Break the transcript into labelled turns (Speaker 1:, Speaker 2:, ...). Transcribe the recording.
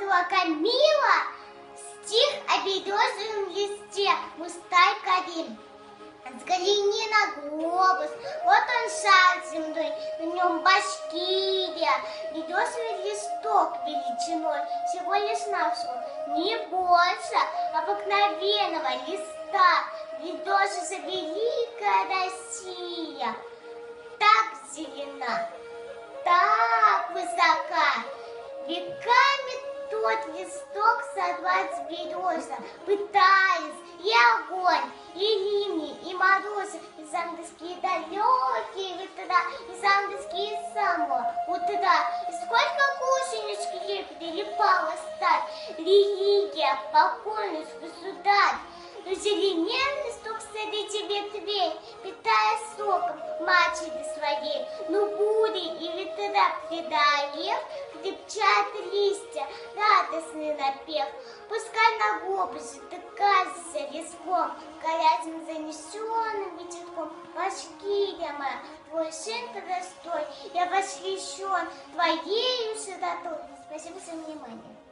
Speaker 1: была Камила, стих о березовом листе, Мустай Карим. Взгляни на глобус, вот он шар земной, на нем Башкирия. Березовый листок величиной всего лишь навсего, не больше обыкновенного листа. Береза же великая Россия, так зелена, так высока, веками тот листок сорвать береза пытались, и огонь, и ливни, и морозы, и заморские далекие ветра, и заморские самого утра. И сколько гусенички ей прилипала стать, религия, покойность, государь. Но зеленел листок среди ветвей, питая соком матери своей. Но бури и ветра преодолев, крепчат листья, радостный напев. Пускай на глобусе ты кажешься леском, горячим занесенным ветерком. Башкирия моя, твой сын простой, я восхищен твоею широтой. Спасибо за внимание.